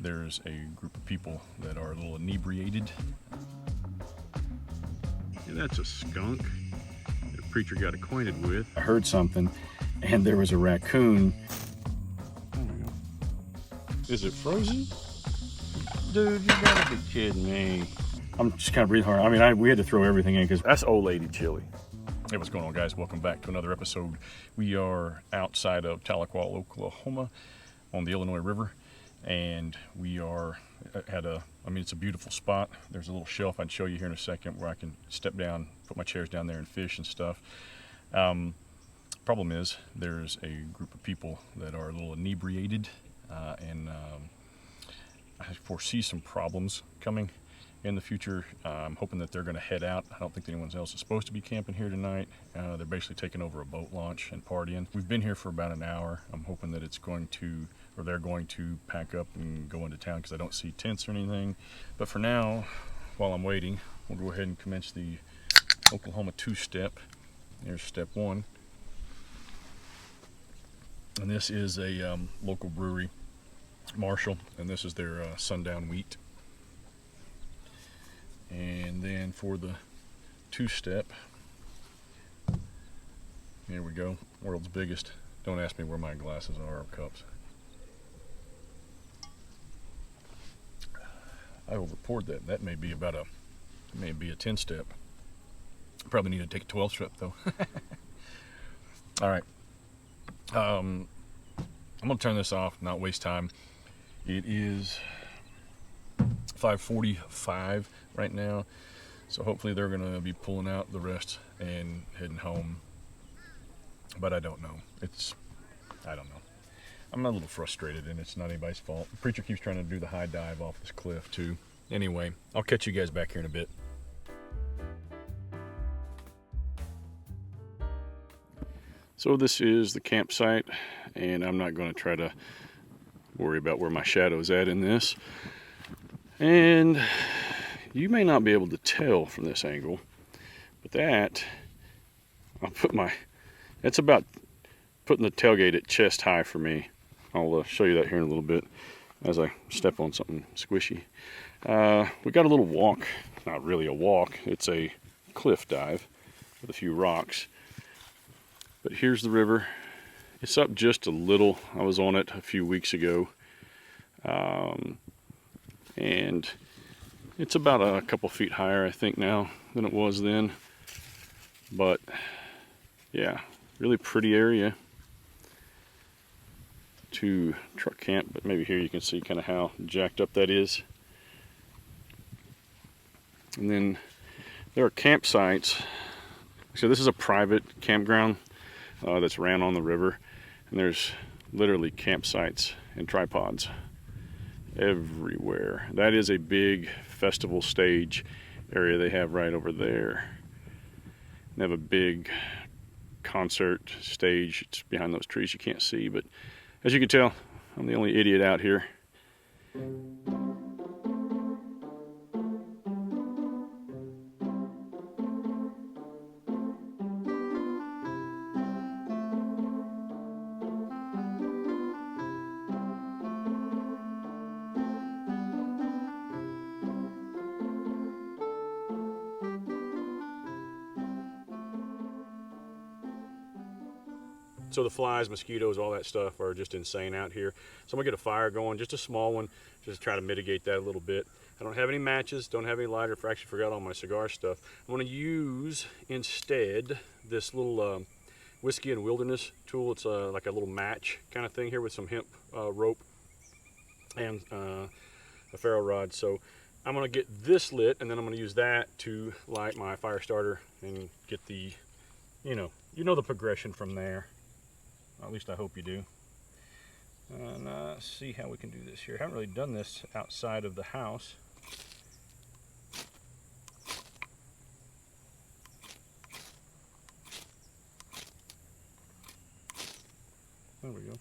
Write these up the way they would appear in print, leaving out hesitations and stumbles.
there's a group of people that are a little inebriated. And that's a skunk that a preacher got acquainted with. I heard something, and there was a raccoon. There we go. Is it frozen? Dude, you gotta be kidding me. I'm just kind of breathing hard. I mean, we had to throw everything in because That's old lady chili. hey, what's going on, guys? Welcome back to another episode. We are outside of Tahlequah, Oklahoma, on the Illinois River, and we are it's a beautiful spot. There's a little shelf I'd show you here in a second where I can step down, put my chairs down there and fish and stuff. Problem is, there's a group of people that are a little inebriated, and I foresee some problems coming in the future. I'm hoping that they're going to head out. I don't think anyone else is supposed to be camping here tonight. They're basically taking over a boat launch and partying. We've been here for about an hour. I'm hoping that they're going to pack up and go into town because I don't see tents or anything. But for now, while I'm waiting, we'll go ahead and commence the Oklahoma two-step. Here's step one. And this is a local brewery, Marshall, and this is their sundown wheat. And then for the two-step, here we go, world's biggest. Don't ask me where my glasses are or cups. I over-poured that. That may be a 10-step. Probably need to take a 12-step though. All right. I'm gonna turn this off, not waste time. It is 5:45 right now, so hopefully they're gonna be pulling out the rest and heading home. But I don't know. I don't know. I'm a little frustrated, and it's not anybody's fault. The preacher keeps trying to do the high dive off this cliff too. Anyway, I'll catch you guys back here in a bit. So this is the campsite, and I'm not going to try to worry about where my shadow's at in this. And you may not be able to tell from this angle, but that's about putting the tailgate at chest high for me. I'll show you that here in a little bit as I step on something squishy. We got a little walk, not really a walk, it's a cliff dive with a few rocks. But here's the river. It's up just a little. I was on it a few weeks ago. And it's about a couple feet higher, I think, now than it was then. But yeah, really pretty area to truck camp. But maybe here you can see kind of how jacked up that is. And then there are campsites. So this is a private campground that's ran on the river, and there's literally campsites and tripods everywhere. That is a big festival stage area they have right over there. They have a big concert stage. It's behind those trees you can't see, but as you can tell, I'm the only idiot out here. So the flies, mosquitoes, all that stuff are just insane out here. So I'm gonna get a fire going, just a small one, just to try to mitigate that a little bit. I don't have any matches, don't have any lighter, I actually forgot all my cigar stuff. I'm gonna use instead this little whiskey and wilderness tool. It's like a little match kind of thing here with some hemp rope and a ferro rod. So I'm gonna get this lit, and then I'm gonna use that to light my fire starter and get the, you know the progression from there. At least I hope you do. And see how we can do this here. I haven't really done this outside of the house. There we go.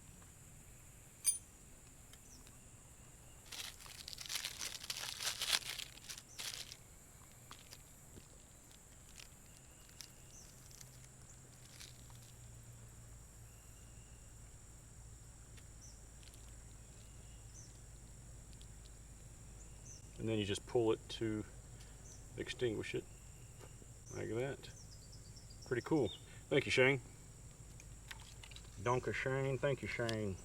and then you just pull it to extinguish it like that. Pretty cool. Thank you, Shane. Donka Shane, thank you, Shane.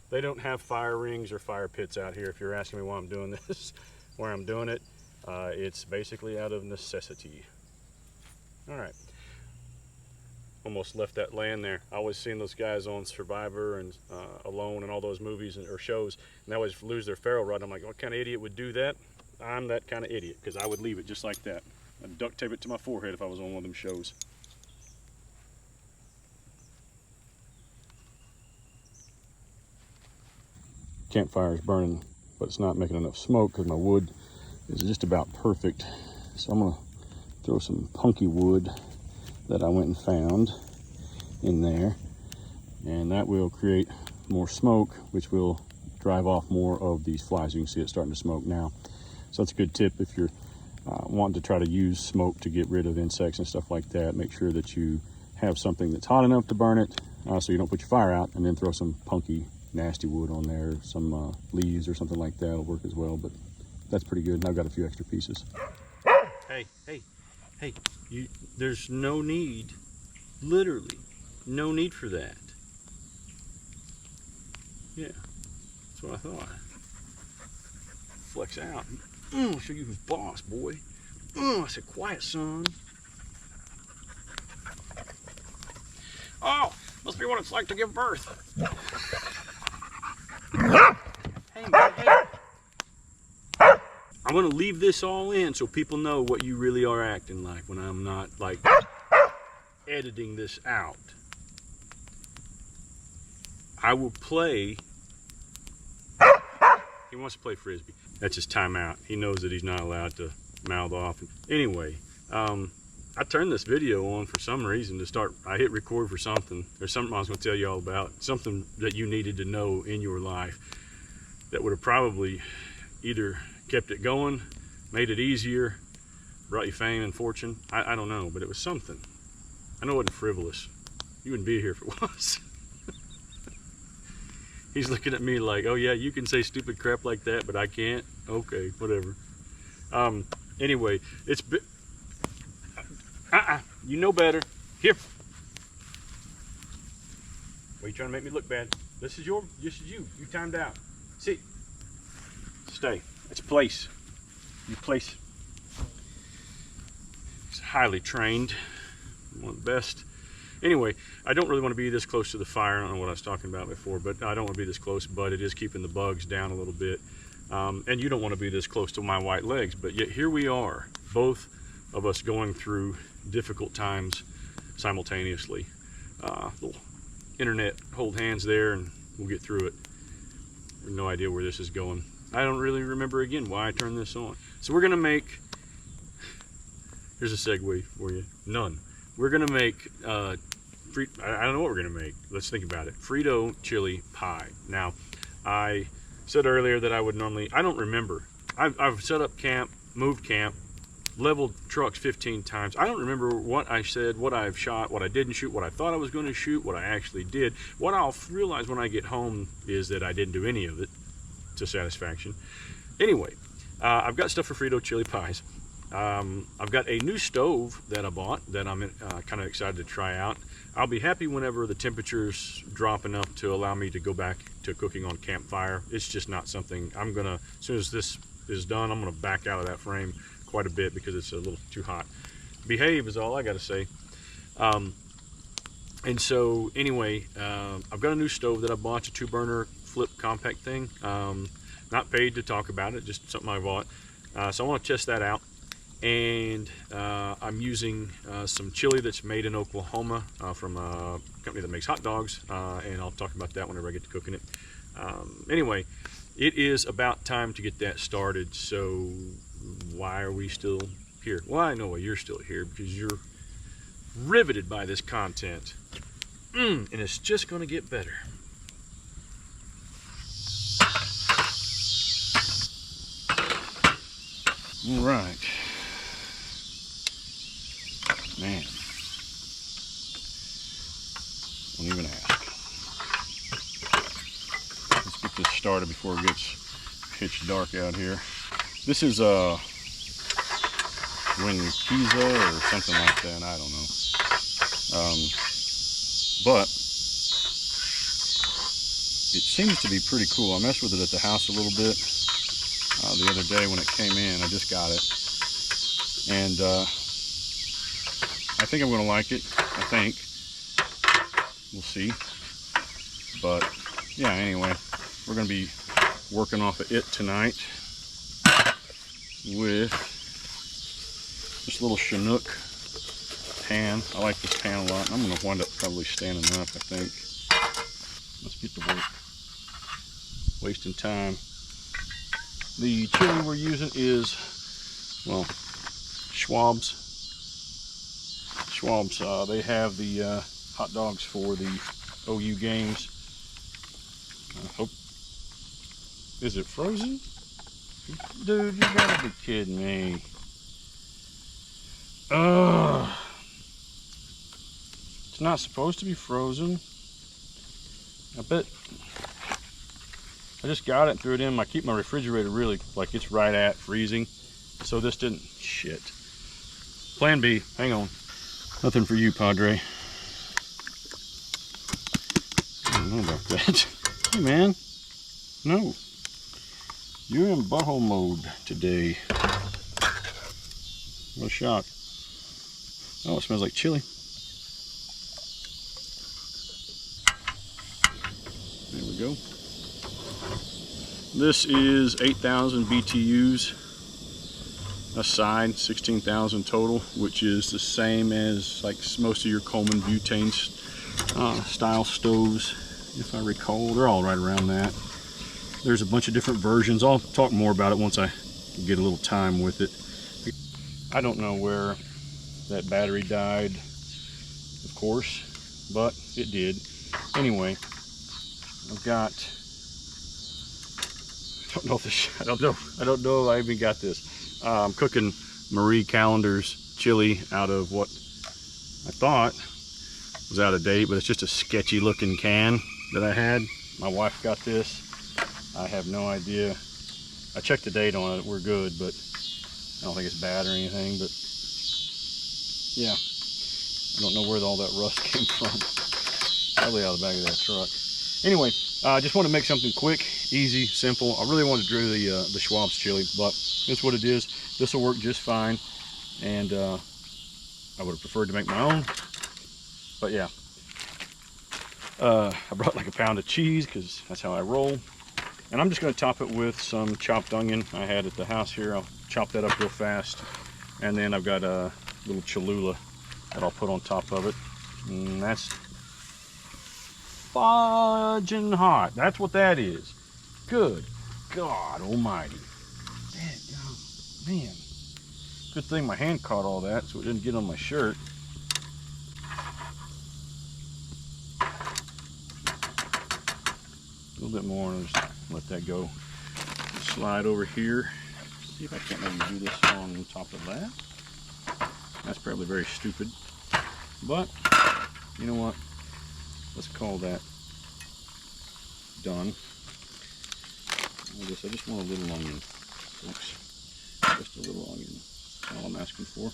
They don't have fire rings or fire pits out here. If you're asking me why I'm doing this, where I'm doing it, it's basically out of necessity. All right. Almost left that land there. I always seen those guys on Survivor and Alone and all those movies or shows, and they always lose their ferrule rod. I'm like, what kind of idiot would do that? I'm that kind of idiot, because I would leave it just like that. I'd duct tape it to my forehead if I was on one of them shows. Campfire is burning, but it's not making enough smoke because my wood is just about perfect. So I'm gonna throw some punky wood that I went and found in there, and that will create more smoke, which will drive off more of these flies. You can see it starting to smoke now. So that's a good tip if you're wanting to try to use smoke to get rid of insects and stuff like that. Make sure that you have something that's hot enough to burn it, so you don't put your fire out, and then throw some punky nasty wood on there, some leaves or something like that will work as well. But that's pretty good, and I've got a few extra pieces. Hey, there's no need, literally no need for that. Yeah, that's what I thought. Flex out. Show you who's boss, boy. I said, quiet, son. Oh, must be what it's like to give birth. Hey, man, hey. I'm gonna leave this all in so people know what you really are acting like when I'm not like editing this out. I will play. He wants to play frisbee. That's his timeout. He knows that he's not allowed to mouth off. Anyway, I turned this video on for some reason to start. I hit record for something. There's something I was going to tell you all about. Something that you needed to know in your life that would have probably either kept it going, made it easier, brought you fame and fortune. I don't know, but it was something. I know it wasn't frivolous. You wouldn't be here if it was. He's looking at me like, oh yeah, you can say stupid crap like that, but I can't? Okay, whatever. Anyway, it's... you know better. Here. Why are you trying to make me look bad? This is you. You timed out. See. Stay. It's place. You place. It's highly trained. One of the best. Anyway, I don't really want to be this close to the fire. I don't know what I was talking about before, but I don't want to be this close, but it is keeping the bugs down a little bit. And you don't want to be this close to my white legs, but yet here we are, both of us going through difficult times simultaneously. Little internet, hold hands there and we'll get through it. No idea where this is going. I don't really remember again why I turned this on. So we're gonna make, here's a segue for you, none. We're gonna make, I don't know what we're gonna make. Let's think about it. Frito chili pie. Now, I said earlier that I would normally, I don't remember. I've set up camp, moved camp, leveled trucks 15 times. I don't remember what I said, what I've shot, what I didn't shoot, what I thought I was going to shoot, what I actually did. What I'll realize when I get home is that I didn't do any of it to satisfaction. Anyway, I've got stuff for Frito chili pies. I've got a new stove that I bought that I'm kind of excited to try out. I'll be happy whenever the temperatures drop enough to allow me to go back to cooking on campfire. It's just not something I'm gonna, as soon as this is done, I'm gonna back out of that frame quite a bit because it's a little too hot. Behave is all I gotta say. And so anyway, I've got a new stove that I bought, a 2-burner flip compact thing. Not paid to talk about it, just something I bought. So I want to test that out. And I'm using some chili that's made in Oklahoma from a company that makes hot dogs, and I'll talk about that whenever I get to cooking it. Anyway, it is about time to get that started. So why are we still here? Well, I know why you're still here, because you're riveted by this content, and it's just going to get better. All right. Man, don't even ask. Let's get this started before it gets pitch dark out here. This is WINKIZA or something like that. I don't know. But it seems to be pretty cool. I messed with it at the house a little bit the other day when it came in. I just got it, and I think I'm going to like it. I think we'll see. But yeah, anyway, we're going to be working off of it tonight with this little Chinook pan. I like this pan a lot. I'm going to wind up probably standing up, I think. Let's get to work. Wasting time. The chili we're using is, well, Schwab's. They have the hot dogs for the OU games. I hope. Is it frozen? Dude, you gotta be kidding me. It's not supposed to be frozen. I bet. I just got it and threw it in. I keep my refrigerator really, like, it's right at freezing. So this didn't, shit. Plan B, hang on. Nothing for you, Padre. I don't know about that. Hey, man. No. You're in butthole mode today. What a shock. Oh, it smells like chili. There we go. This is 8,000 BTUs aside, 16,000 total, which is the same as like most of your Coleman butane style stoves, if I recall. They're all right around that. There's a bunch of different versions. I'll talk more about it once I get a little time with it. I don't know where that battery died, of course, but it did. Anyway, I've got, I don't know if I even got this. I'm cooking Marie Callender's chili out of what I thought was out of date, but it's just a sketchy looking can that I had. My wife got this. I have no idea. I checked the date on it. We're good, but I don't think it's bad or anything. But yeah, I don't know where all that rust came from. Probably out of the back of that truck. Anyway, I just want to make something quick, easy, simple. I really want to do the Schwab's chili, but that's what it is. This will work just fine, and I would have preferred to make my own, but yeah. I brought like a pound of cheese because that's how I roll, and I'm just going to top it with some chopped onion I had at the house here. I'll chop that up real fast, and then I've got a little Cholula that I'll put on top of it, and that's fudging hot. That's what that is. Good God almighty. Man, good thing my hand caught all that so it didn't get on my shirt. A little bit more, and just let that go. Slide over here. See if I can't maybe do this on top of that. That's probably very stupid, but you know what? Let's call that done. I just want a little onion, folks. Just a little onion. That's all I'm asking for.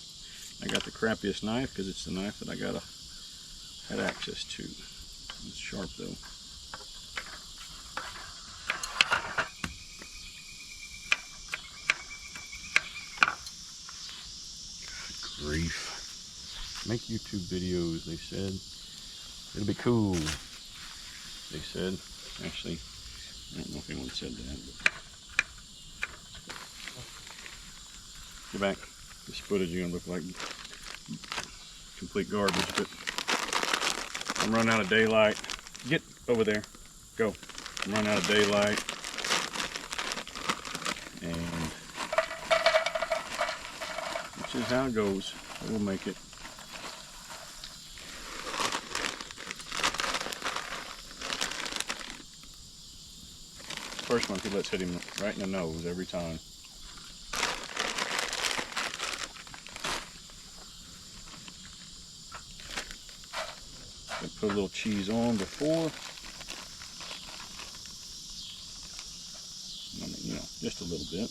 I got the crappiest knife because it's the knife that I had access to. It's sharp though. Good grief. Make YouTube videos, they said. It'll be cool, they said. Actually, I don't know if anyone said that, but go back. This footage is gonna look like complete garbage, but I'm running out of daylight. Get over there. Go. I'm running out of daylight. And this is how it goes. We'll make it. First one, he lets hit him right in the nose every time. Put a little cheese on before. just a little bit.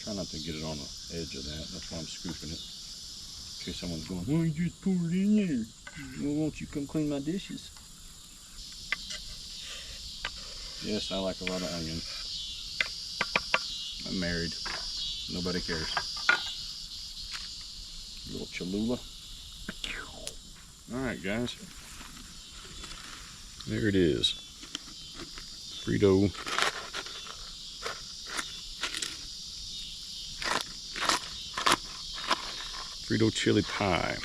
Try not to get it on the edge of that. That's why I'm scooping it. In case someone's going, "Oh, you just poured it in there. Well, won't you come clean my dishes?" Yes, I like a lot of onion. I'm married. Nobody cares. A little Cholula. Alright, guys. There it is. Frito. Frito chili pie.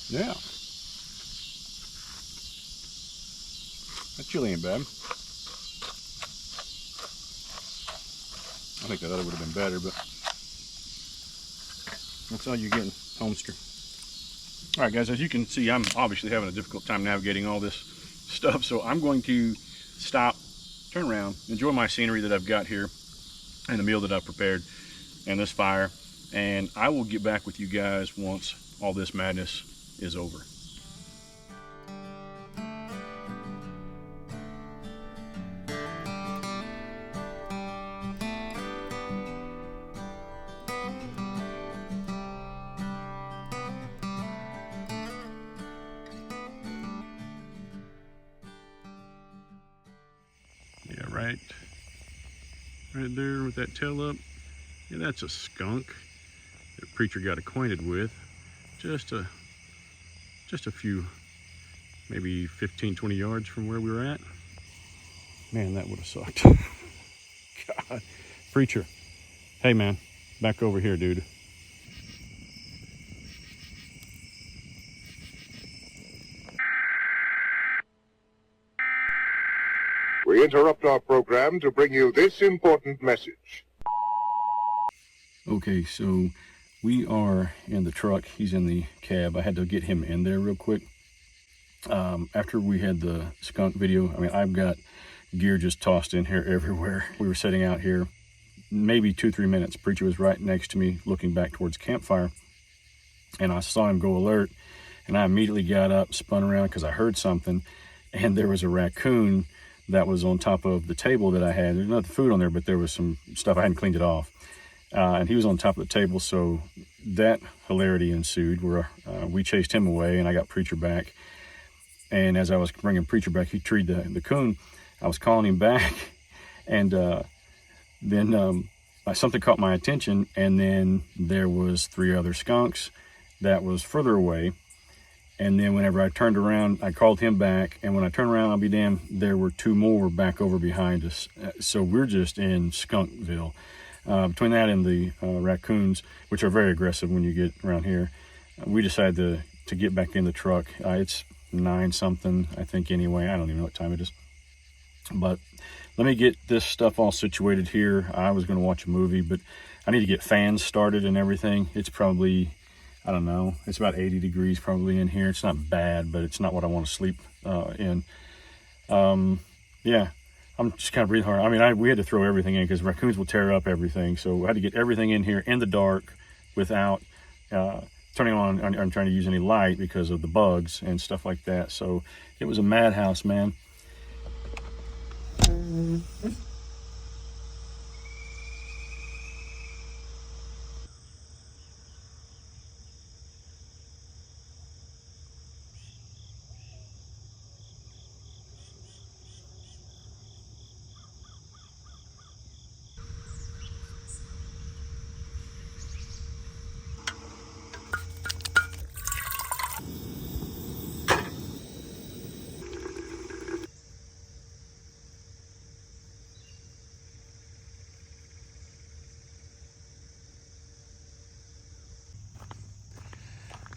Yeah. That chili ain't bad. I think that other would have been better, but that's all you're getting, homester. All right, guys, as you can see, I'm obviously having a difficult time navigating all this stuff, so I'm going to stop, turn around, enjoy my scenery that I've got here, and the meal that I've prepared, and this fire, and I will get back with you guys once all this madness is over. Yeah, right there with that tail up. Yeah, that's a skunk that Preacher got acquainted with. Just a few, maybe 15, 20 yards from where we were at. Man, that would have sucked. God. Preacher, hey man, back over here, dude. We interrupt our program to bring you this important message. Okay, so we are in the truck. He's in the cab. I had to get him in there real quick. After we had the skunk video, I mean, I've got gear just tossed in here everywhere. We were sitting out here maybe 2-3 minutes. Preacher was right next to me looking back towards campfire, and I saw him go alert, and I immediately got up, spun around because I heard something, and there was a raccoon that was on top of the table that I had. There's nothing food on there, but there was some stuff. I hadn't cleaned it off. And he was on top of the table, so that hilarity ensued where we chased him away, and I got Preacher back. And as I was bringing Preacher back, he treed the coon. I was calling him back, and then something caught my attention, and then there was 3 other skunks that was further away. And then whenever I turned around, I called him back, and when I turned around, I'll be damned, there were 2 more back over behind us. So we're just in Skunkville. Between that and the raccoons, which are very aggressive when you get around here, we decided to get back in the truck. It's 9 something, I think, anyway. I don't even know what time it is. But let me get this stuff all situated here. I was going to watch a movie, but I need to get fans started and everything. It's probably, I don't know, it's about 80 degrees probably in here. It's not bad, but it's not what I want to sleep in. Yeah. I'm just kind of breathing hard. I mean, we had to throw everything in because raccoons will tear up everything. So I had to get everything in here in the dark without turning on and trying to use any light because of the bugs and stuff like that. So it was a madhouse, man.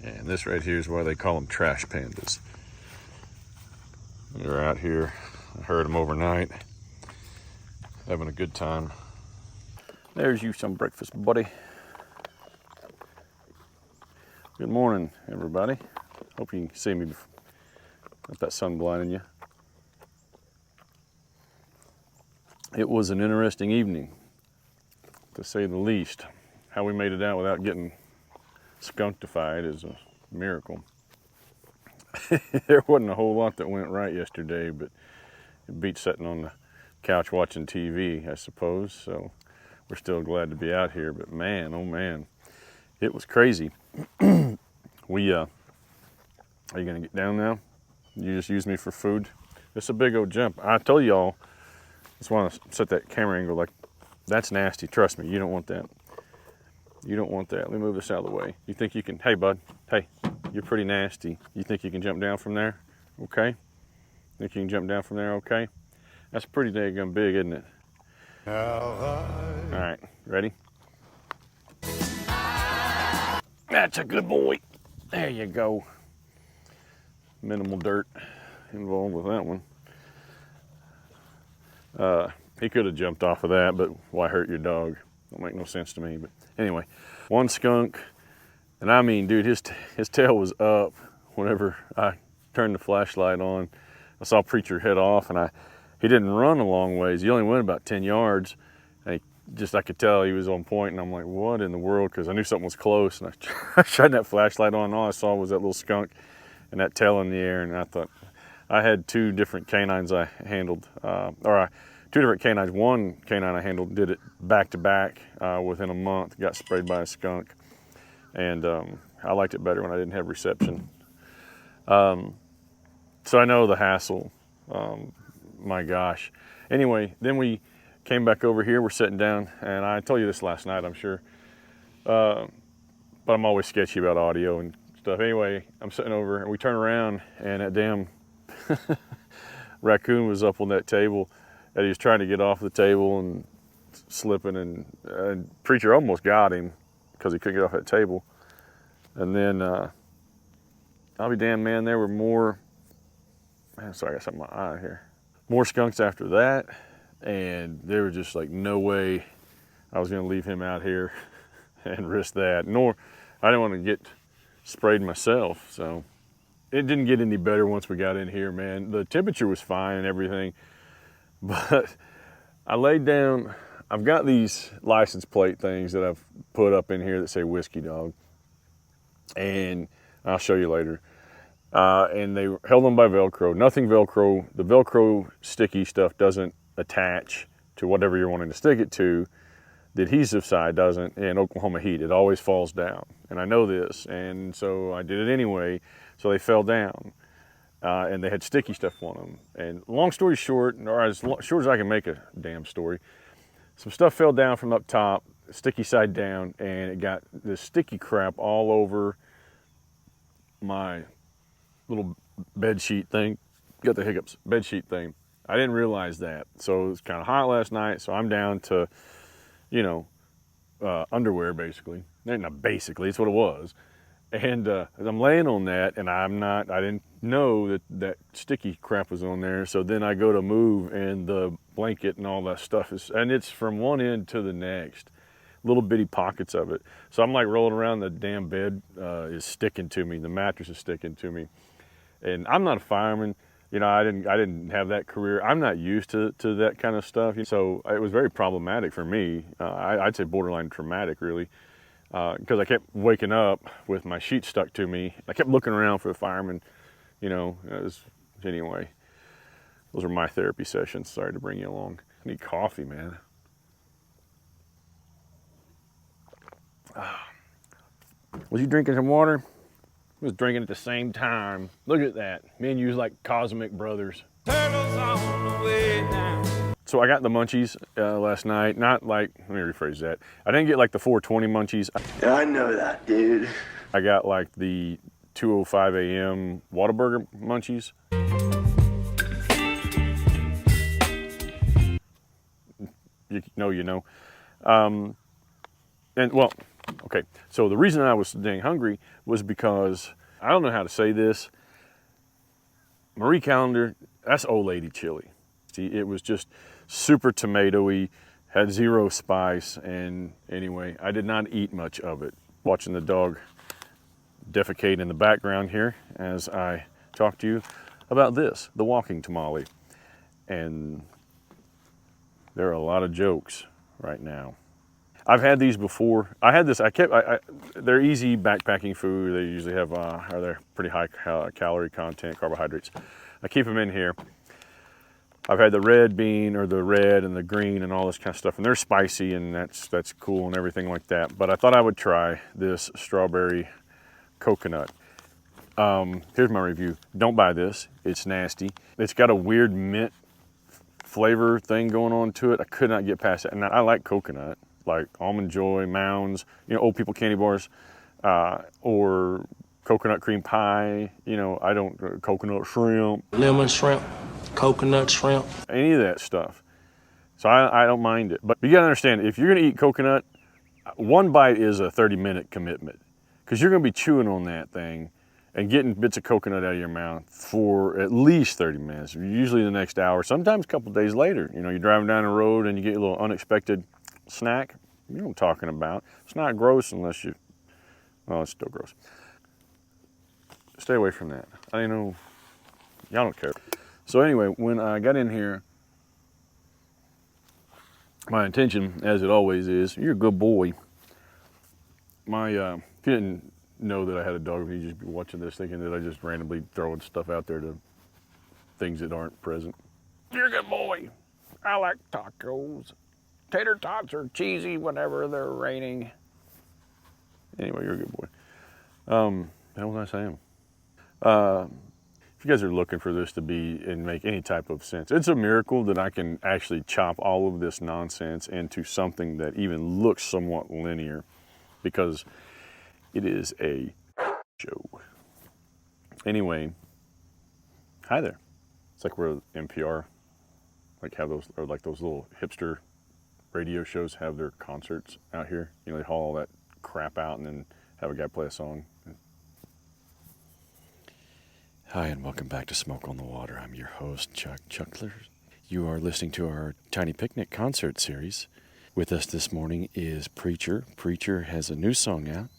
And this right here is why they call them trash pandas. They're out here. I heard them overnight, having a good time. There's you some breakfast, buddy. Good morning, everybody. Hope you can see me. Let that sun blinding you. it was an interesting evening, to say the least. How we made it out without getting skunktified is a miracle. There wasn't a whole lot that went right yesterday, but it beats sitting on the couch watching TV, I suppose. So we're still glad to be out here, but man, oh man, it was crazy. Are you gonna get down now? You just use me for food? It's a big old jump. I told y'all, just want to set that camera angle like, that's nasty. Trust me, you don't want that. You don't want that. Let me move this out of the way. You think you can, hey bud, hey, you're pretty nasty. You think you can jump down from there? Okay. Think you can jump down from there? Okay. That's pretty daggone big, isn't it? All right, ready? That's a good boy. There you go. Minimal dirt involved with that one. He could have jumped off of that, but why hurt your dog? Don't make no sense to me. But anyway, one skunk, and I mean, dude, his tail was up whenever I turned the flashlight on. I saw Preacher head off, and he didn't run a long ways. He only went about 10 yards. And I could tell he was on point, and I'm like, what in the world? Because I knew something was close, and I shined that flashlight on, and all I saw was that little skunk and that tail in the air, and I thought, I had two different canines I handled, two different canines. One canine I handled did it back to back within a month, got sprayed by a skunk, and I liked it better when I didn't have reception. So I know the hassle, my gosh. Anyway, then we came back over here, we're sitting down, and I told you this last night, I'm sure, but I'm always sketchy about audio and stuff. Anyway, I'm sitting over, and we turn around, and that damn raccoon was up on that table, and he was trying to get off the table and slipping, and Preacher almost got him because he couldn't get off that table. And then, I'll be damned, man, there were more, man, sorry, I got something in my eye here. More skunks after that, and there was just like no way I was gonna leave him out here and risk that, nor I didn't want to get sprayed myself. So it didn't get any better once we got in here, man. The temperature was fine and everything, but I laid down. I've got these license plate things that I've put up in here that say Whiskey Dog, and I'll show you later. And they held them by Velcro. Nothing Velcro. The Velcro sticky stuff doesn't attach to whatever you're wanting to stick it to. The adhesive side doesn't. In Oklahoma heat, it always falls down. And I know this, and so I did it anyway. So they fell down, and they had sticky stuff on them. And long story short, or as short as I can make a damn story, some stuff fell down from up top, sticky side down, and it got this sticky crap all over my little bed sheet thing. Got the hiccups. Bed sheet thing. I didn't realize that. So it was kind of hot last night, so I'm down to, underwear basically. Not basically, it's what it was. And as I'm laying on that, and I didn't know that sticky crap was on there. So then I go to move, and the blanket and all that stuff and it's from one end to the next, little bitty pockets of it. So I'm like rolling around, the damn bed is sticking to me. The mattress is sticking to me. And I'm not a fireman. I didn't have that career. I'm not used to that kind of stuff. So it was very problematic for me. I'd say borderline traumatic, really. Because I kept waking up with my sheet stuck to me. I kept looking around for the fireman, anyway, those are my therapy sessions. Sorry to bring you along. I need coffee, man. Was you drinking some water? I was drinking at the same time. Look at that. Me and you like cosmic brothers. Turtles on the way now. So I got the munchies last night. Not like, let me rephrase that. I didn't get like the 420 munchies. Yeah, I know that, dude. I got like the 2:05 a.m. Whataburger munchies. You know. And well, okay. So the reason I was dang hungry was because, I don't know how to say this. Marie Callender, that's old lady chili. See, it was just super tomatoey, had zero spice, and anyway, I did not eat much of it. Watching the dog defecate in the background here as I talk to you about this, the walking tamale. And There are a lot of jokes right now. I've had these before. I had this, they're easy backpacking food. They usually have, they're pretty high calorie content, carbohydrates. I keep them in here. I've had the red bean or the red and the green and all this kind of stuff, and they're spicy, and that's cool and everything like that. But I thought I would try this strawberry coconut. Here's my review. Don't buy this. It's nasty. It's got a weird mint flavor thing going on to it. I could not get past it. And I like coconut, like Almond Joy, Mounds, you know, old people candy bars, or coconut cream pie, you know, I don't, coconut shrimp. Lemon shrimp, coconut shrimp. Any of that stuff. So I don't mind it. But you gotta understand, if you're gonna eat coconut, one bite is a 30-minute commitment, because you're gonna be chewing on that thing and getting bits of coconut out of your mouth for at least 30 minutes, usually the next hour, sometimes a couple days later. You know, you're driving down the road and you get a little unexpected snack. You know what I'm talking about. It's not gross unless you, well, it's still gross. Stay away from that. I know, y'all don't care. So anyway, when I got in here, my intention, as it always is, you're a good boy. If you didn't know that I had a dog, you'd just be watching this thinking that I just randomly throwing stuff out there to things that aren't present. You're a good boy. I like tacos. Tater tots are cheesy whenever they're raining. Anyway, you're a good boy. How was I saying? If you guys are looking for this to be and make any type of sense, it's a miracle that I can actually chop all of this nonsense into something that even looks somewhat linear, because it is a show. Anyway, hi there. It's like we're NPR, like have those, or like those little hipster radio shows have their concerts out here. You know, they haul all that crap out and then have a guy play a song. Hi, and welcome back to Smoke on the Water. I'm your host, Chuck Chuckler. You are listening to our Tiny Picnic concert series. With us this morning is Preacher. Preacher has a new song out.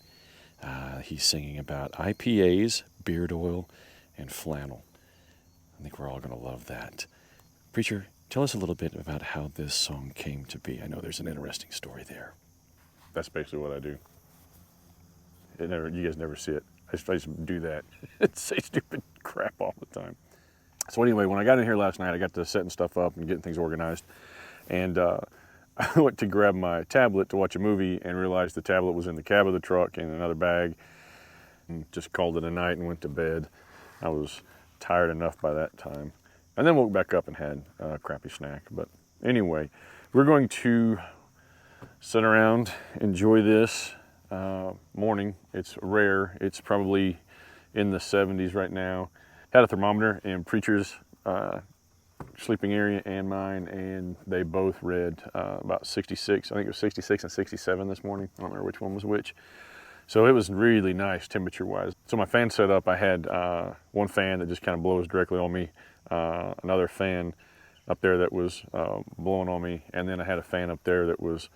He's singing about IPAs, beard oil, and flannel. I think we're all going to love that. Preacher, tell us a little bit about how this song came to be. I know there's an interesting story there. That's basically what I do. You guys never see it. I just do that. Say stupid crap all the time. So anyway, when I got in here last night, I got to setting stuff up and getting things organized. And I went to grab my tablet to watch a movie and realized the tablet was in the cab of the truck in another bag. And just called it a night and went to bed. I was tired enough by that time. And then woke back up and had a crappy snack. But anyway, we're going to sit around, enjoy this morning. It's rare. It's probably in the 70s right now. Had a thermometer in Preacher's sleeping area and mine, and they both read about 66. I think it was 66 and 67 this morning. I don't remember which one was which. So it was really nice temperature-wise. So my fan set up, I had one fan that just kind of blows directly on me, another fan up there that was blowing on me, and then I had a fan up there that was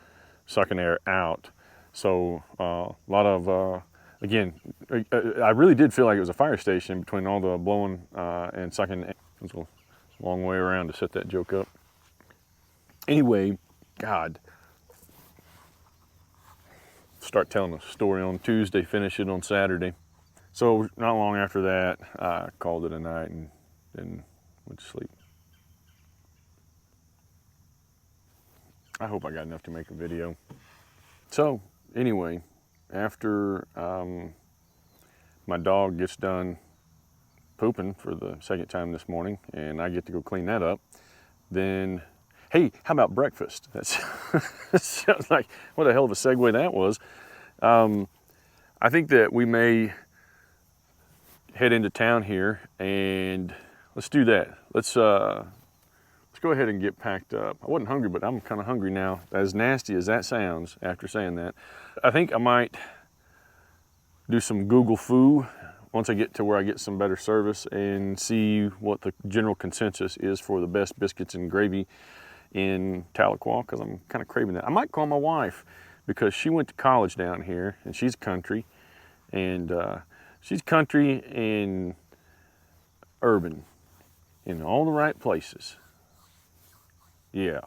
sucking air out. So a lot of, again, I really did feel like it was a fire station between all the blowing and sucking. It's a long way around to set that joke up. Anyway, God. Start telling a story on Tuesday, finish it on Saturday. So not long after that, I called it a night and then went to sleep. I hope I got enough to make a video. So anyway, after my dog gets done pooping for the second time this morning and I get to go clean that up, then, hey, how about breakfast? That sounds like what a hell of a segue that was. I think that we may head into town here and let's do that. Let's go ahead and get packed up. I wasn't hungry, but I'm kind of hungry now. As nasty as that sounds after saying that, I think I might do some Google foo once I get to where I get some better service and see what the general consensus is for the best biscuits and gravy in Tahlequah, because I'm kind of craving that. I might call my wife because she went to college down here and she's country, and she's country and urban in all the right places. Yeah,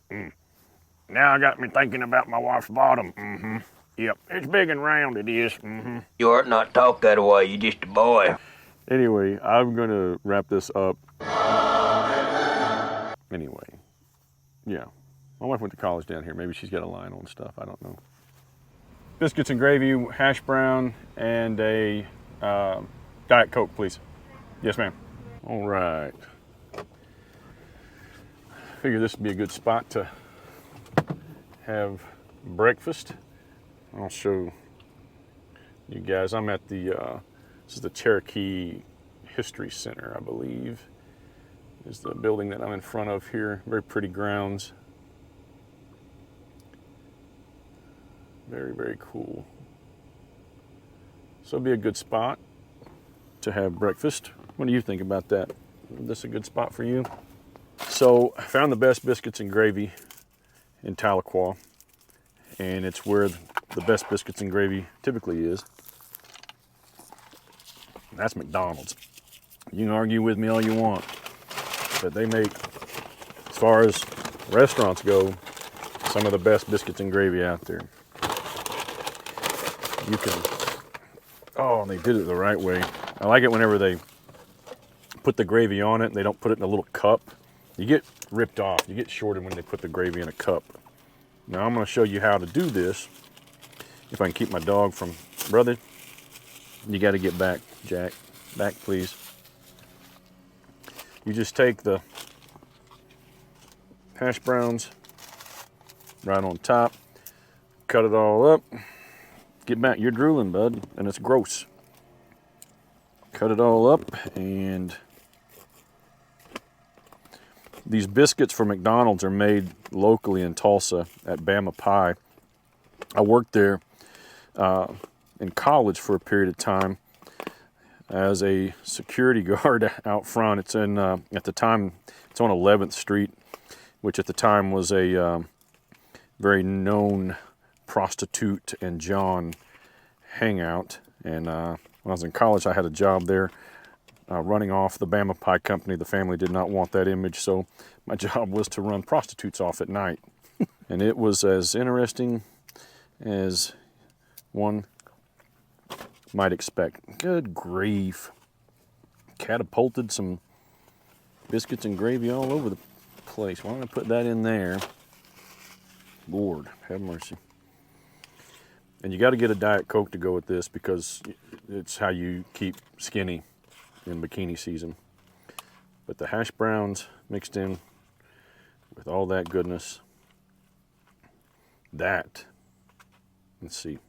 Now I got me thinking about my wife's bottom. Mm-hmm. Yep, it's big and round, it is. Mm-hmm. You ought not talk that way. You just a boy. Anyway, I'm going to wrap this up. Anyway, yeah. My wife went to college down here. Maybe she's got a line on stuff. I don't know. Biscuits and gravy, hash brown, and a Diet Coke, please. Yes, ma'am. All right. Figure this would be a good spot to have breakfast. I'll show you guys. I'm at the, this is the Cherokee History Center, I believe, is the building that I'm in front of here. Very pretty grounds. Very, very cool. So it'll be a good spot to have breakfast. What do you think about that? Is this a good spot for you? So I found the best biscuits and gravy in Tahlequah, and it's where the best biscuits and gravy typically is. That's McDonald's. You can argue with me all you want, but they make, as far as restaurants go, some of the best biscuits and gravy out there. You can, oh, and they did it the right way. I like it whenever they put the gravy on it and they don't put it in a little cup. You get ripped off. You get shorted when they put the gravy in a cup. Now I'm going to show you how to do this. If I can keep my dog from, brother, you got to get back, Jack. Back, please. You just take the hash browns right on top, cut it all up. Get back, you're drooling, bud, and it's gross. Cut it all up, and these biscuits from McDonald's are made locally in Tulsa at Bama Pie. I worked there in college for a period of time as a security guard out front. It's in, at the time, it's on 11th Street, which at the time was a very known prostitute and John hangout. And when I was in college, I had a job there running off the Bama Pie Company. The family did not want that image, so my job was to run prostitutes off at night. And it was as interesting as one might expect. Good grief. Catapulted some biscuits and gravy all over the place. Why don't I put that in there? Lord, have mercy. And you got to get a Diet Coke to go with this because it's how you keep skinny in bikini season. But the hash browns mixed in with all that goodness. That, let's see.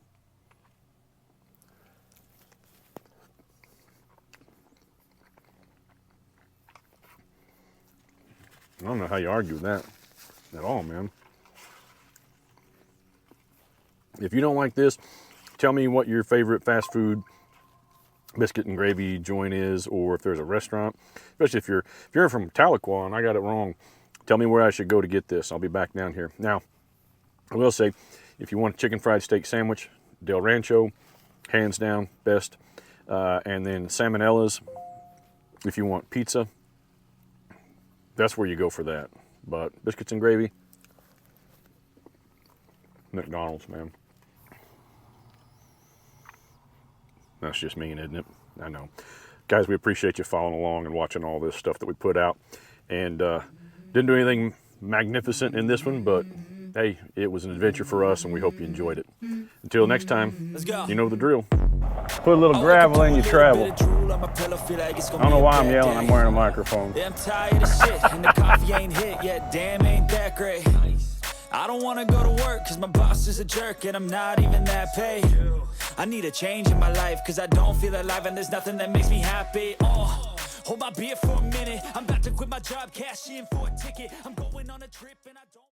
I don't know how you argue with that at all, man. If you don't like this, tell me what your favorite fast food biscuit and gravy joint is, or if there's a restaurant. Especially if you're from Tahlequah and I got it wrong, tell me where I should go to get this. I'll be back down here. Now, I will say, if you want a chicken fried steak sandwich, Del Rancho, hands down, best. And then Salmonella's, if you want pizza, that's where you go for that. But biscuits and gravy, McDonald's, man. That's just mean, isn't it? I know. Guys, we appreciate you following along and watching all this stuff that we put out. And didn't do anything magnificent in this one, but hey, it was an adventure for us, and we hope you enjoyed it. Until next time, you know the drill. Put a little gravel in your travel. I don't know why I'm yelling, I'm wearing a microphone. I'm tired of shit, and the coffee ain't hit yet, damn ain't that great. I don't wanna go to work, cause my boss is a jerk, and I'm not even that paid. I need a change in my life, cause I don't feel alive, and there's nothing that makes me happy. Hold my beer for a minute, I'm about to quit my job, cash in for a ticket. I'm going on a trip, and I don't